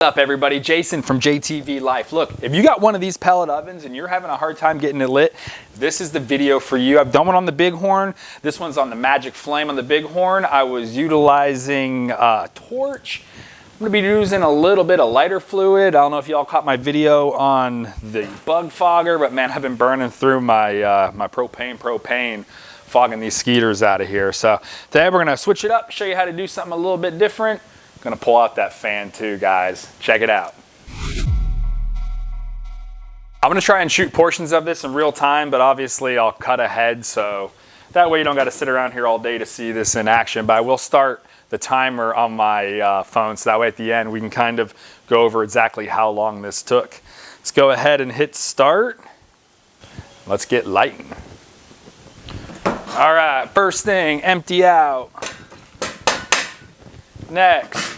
What's up everybody, Jason from JTV Life. Look, if you got one of these pellet ovens and you're having a hard time getting it lit, this is the video for you. I've done one on the Bighorn. This one's on the Magic Flame on the Bighorn. I was utilizing a torch. I'm gonna be using a little bit of lighter fluid. I don't know if y'all caught my video on the bug fogger, but man, I've been burning through my my propane, fogging these skeeters out of here. So today we're gonna switch it up, show you how to do something a little bit different. Gonna pull out that fan too, guys. Check it out. I'm gonna try and shoot portions of this in real time, but obviously I'll cut ahead, so that way you don't gotta sit around here all day to see this in action. But I will start the timer on my phone, so that way at the end we can kind of go over exactly how long this took. Let's go ahead and hit start. Let's get lighting. All right, first thing, empty out. Next,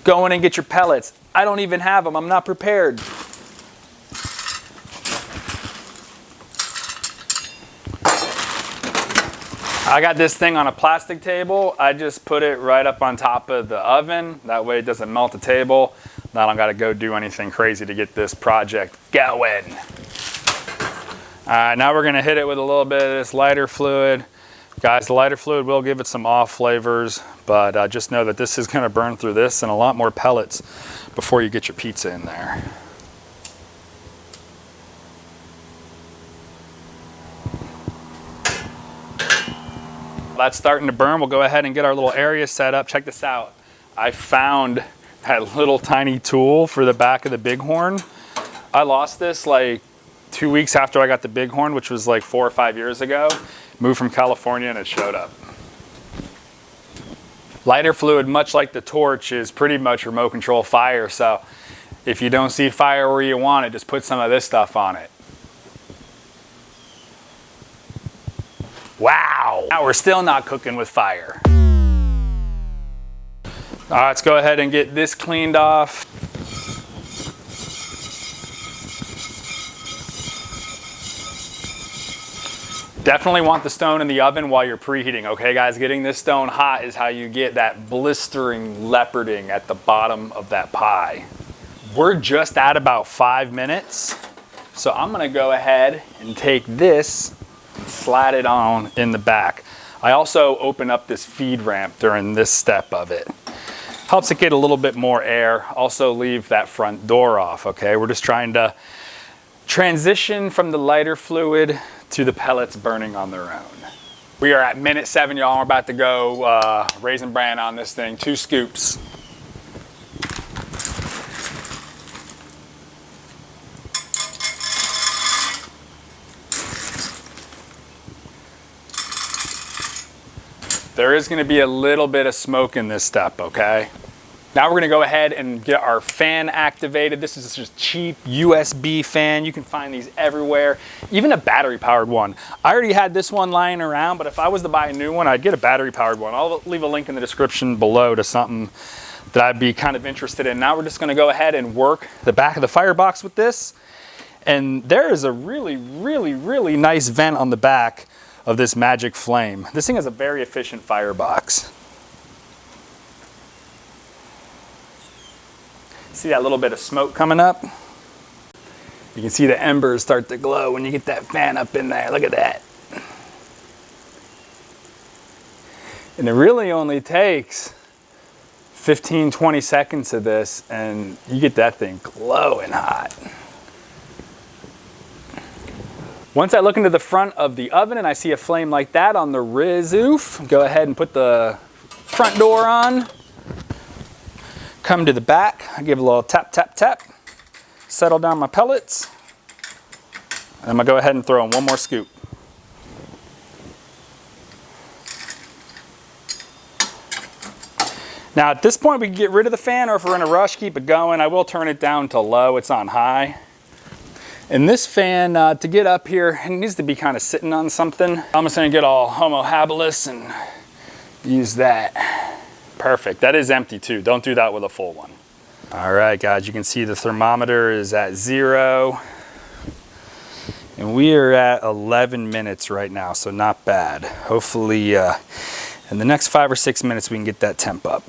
go in and get your pellets. I don't even have them, I'm not prepared. I got this thing on a plastic table. I just put it right up on top of the oven. That way it doesn't melt the table. Now I don't gotta go do anything crazy to get this project going. All right, now we're gonna hit it with a little bit of this lighter fluid. Guys, the lighter fluid will give it some off flavors, but just know that this is gonna burn through this and a lot more pellets before you get your pizza in there. That's starting to burn. We'll go ahead and get our little area set up. Check this out. I found that little tiny tool for the back of the Bighorn. I lost this like 2 weeks after I got the Bighorn, which was like 4 or 5 years ago. Moved from California and it showed up. Lighter fluid, much like the torch, is pretty much remote control fire. So if you don't see fire where you want it, just put some of this stuff on it. Wow, now we're still not cooking with fire. All right, let's go ahead and get this cleaned off. Definitely want the stone in the oven while you're preheating, okay guys? Getting this stone hot is how you get that blistering leoparding at the bottom of that pie. We're just at about 5 minutes. So I'm gonna go ahead and take this and slide it on in the back. I also open up this feed ramp during this step of it. Helps it get a little bit more air. Also leave that front door off, okay? We're just trying to transition from the lighter fluid to the pellets burning on their own. We are at minute 7, y'all. We're about to go raisin bran on this thing, 2 scoops. There is gonna be a little bit of smoke in this step, okay? Now we're gonna go ahead and get our fan activated. This is just cheap USB fan. You can find these everywhere, even a battery powered one. I already had this one lying around, but if I was to buy a new one, I'd get a battery powered one. I'll leave a link in the description below to something that I'd be kind of interested in. Now we're just gonna go ahead and work the back of the firebox with this. And there is a really nice vent on the back of this Magic Flame. This thing has a very efficient firebox. See that little bit of smoke coming up? You can see the embers start to glow when you get that fan up in there. Look at that. And it really only takes 15, 20 seconds of this and you get that thing glowing hot. Once I look into the front of the oven and I see a flame like that on the roof, go ahead and put the front door on. Come to the back, I give a little tap, tap, tap, settle down my pellets, and I'm gonna go ahead and throw in 1 more scoop. Now at this point we can get rid of the fan, or if we're in a rush, keep it going. I will turn it down to low, it's on high. And this fan, to get up here, it needs to be kind of sitting on something. I'm just gonna get all homo habilis and use that. Perfect, that is empty too. Don't do that with a full one. All right guys, you can see the thermometer is at 0. And we are at 11 minutes right now, so not bad. Hopefully in the next 5 or 6 minutes we can get that temp up.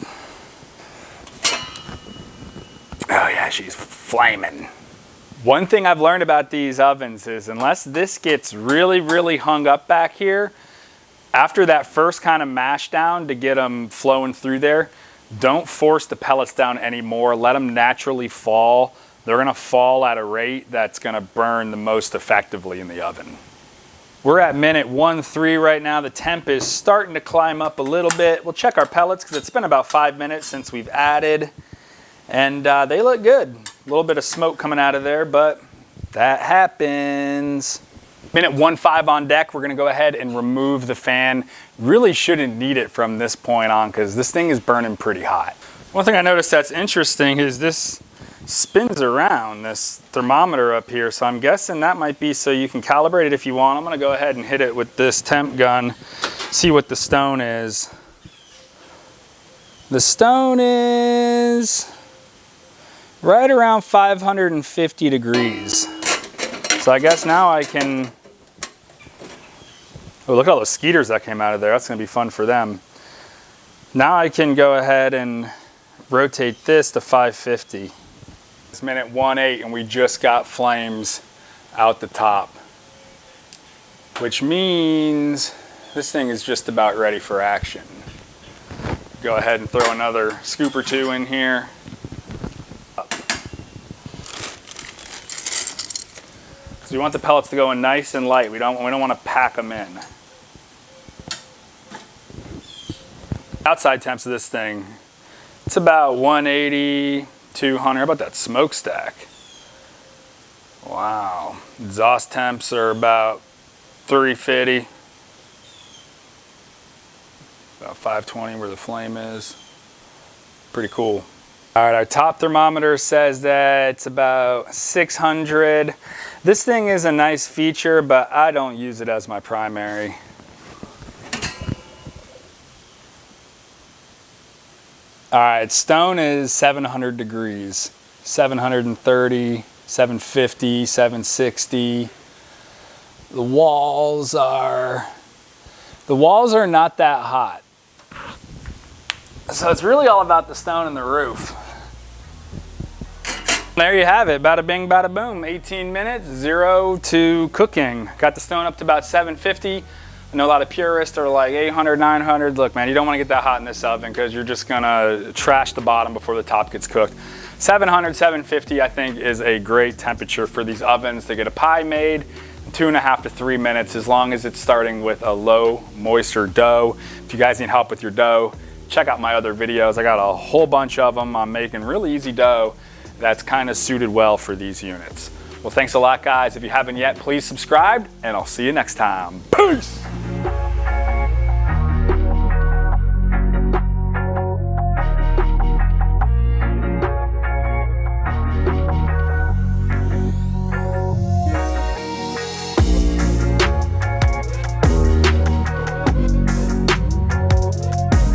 Oh yeah. she's flaming. One thing I've learned about these ovens is unless this gets really, really hung up back here, after that first kind of mash down to get them flowing through there, don't force the pellets down anymore. Let them naturally fall. They're gonna fall at a rate that's gonna burn the most effectively in the oven. We're at minute 1-3 right now. The temp is starting to climb up a little bit. We'll check our pellets because it's been about 5 minutes since we've added. And they look good. A little bit of smoke coming out of there, but that happens. Minute 1-5 on deck. We're gonna go ahead and remove the fan. Really shouldn't need it from this point on because this thing is burning pretty hot. One thing I noticed that's interesting is this spins around, this thermometer up here, so I'm guessing that might be so you can calibrate it if you want. I'm gonna go ahead and hit it with this temp gun, see what the stone is. The stone is right around 550 degrees. So I guess now I can, oh, look at all those skeeters that came out of there. That's gonna be fun for them. Now I can go ahead and rotate this to 550. It's minute 1-8 and we just got flames out the top, which means this thing is just about ready for action. Go ahead and throw another scoop or two in here. Because we want the pellets to go in nice and light. We don't want to pack them in. Outside temps of this thing, it's about 180, 200. How about that smokestack? Wow. Exhaust temps are about 350. About 520 where the flame is. Pretty cool. All right, our top thermometer says that it's about 600. This thing is a nice feature, but I don't use it as my primary. All right, stone is 700 degrees, 730, 750, 760. The walls are not that hot. So it's really all about the stone and the roof. There you have it, bada bing, bada boom. 18 minutes, 0 to cooking. Got the stone up to about 750. I know a lot of purists are like 800, 900. Look, man, you don't want to get that hot in this oven because you're just gonna trash the bottom before the top gets cooked. 700, 750, I think, is a great temperature for these ovens to get a pie made. 2.5 to 3 minutes, as long as it's starting with a low moisture dough. If you guys need help with your dough, check out my other videos. I got a whole bunch of them. I'm making really easy dough that's kind of suited well for these units. Well, thanks a lot, guys. If you haven't yet, please subscribe, and I'll see you next time. Peace!